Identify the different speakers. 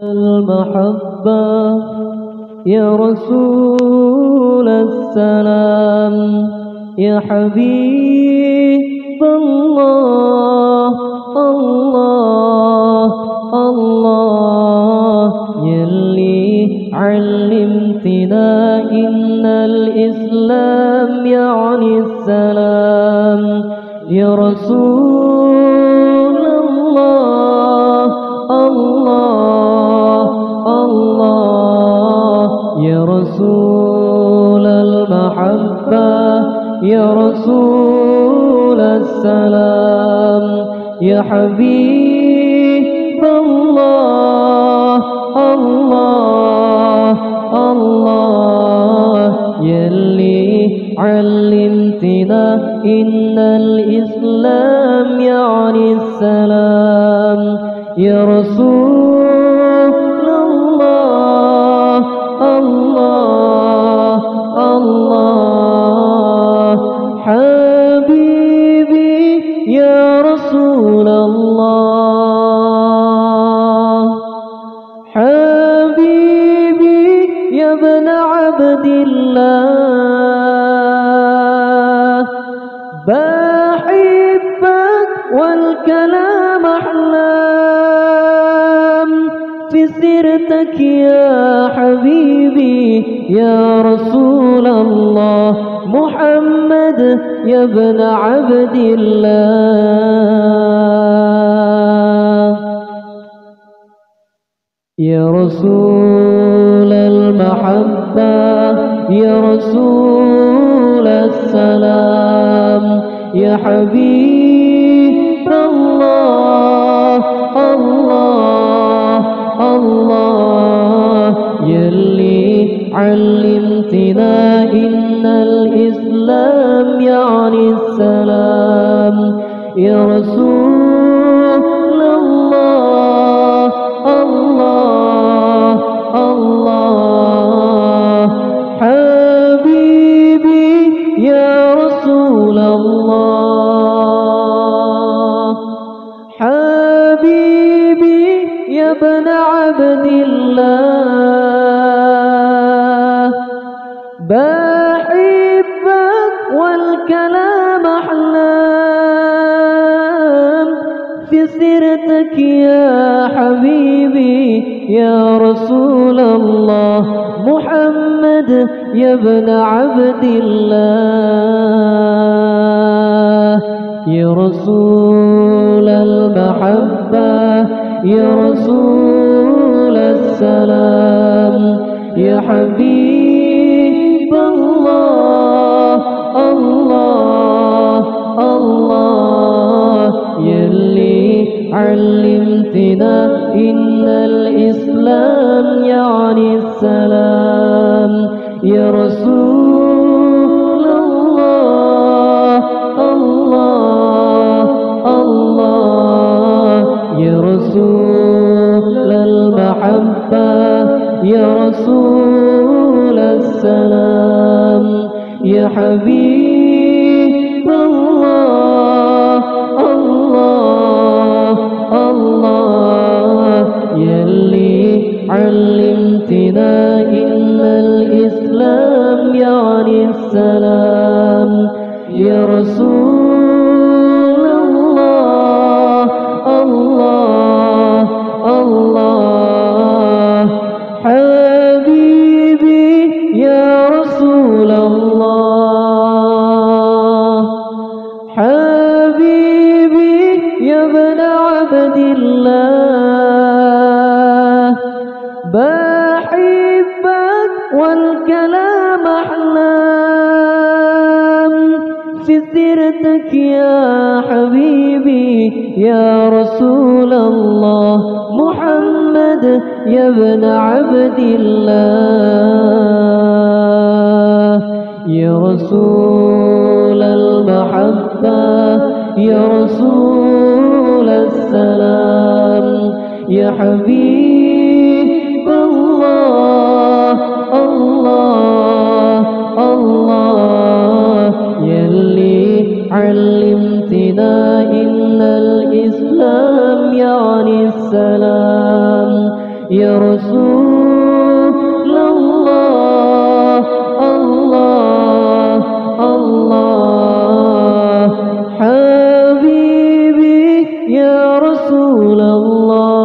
Speaker 1: المحبة يا رسول السلام يا حبيب الله الله الله يلي علمتنا إن الإسلام يعني السلام يا رسول الله الله الله يا رسول المحبة يا رسول السلام يا حبيب الله الله الله يلي علمتنا إن الإسلام يعني السلام يا رسول الله الله الله حبيبي يا رسول الله حبيبي يا ابن عبد الله بحبك والكلام أحلام في سيرتك يا حبيبي يا رسول الله محمد يا ابن عبد الله يا رسول المحبة يا رسول السلام يا حبيب الله الله الله يلي علمتنا إن الإسلام يعني السلام يا رسول الله الله الله حبيبي يا رسول الله حبيبي يا ابن عبد الله بحبك والكلام أحلام في سيرتك يا حبيبي يا رسول الله محمد يا ابن عبد الله يا رسول المحبة يا رسول السلام يا حبيب الله الله الله يلي علمتنا إن الإسلام يعني السلام يا رسول الله الله الله يا رسول المحبة يا رسول السلام يا حبيب الله الله الله يلي علمتنا إن الإسلام يعني السلام يا رسول الله الله الله حبيبي يا رسول الله حبيبي يا ابن عبد الله بحبك والكلام أحلام في سيرتك يا حبيبي يا رسول الله محمد يا ابن عبد الله يا رسول المحبة يا رسول السلام يا حبيب الله الله الله يلي علمتنا إن الإسلام يعني السلام يا يا رسول الله الله الله حبيبي يا رسول الله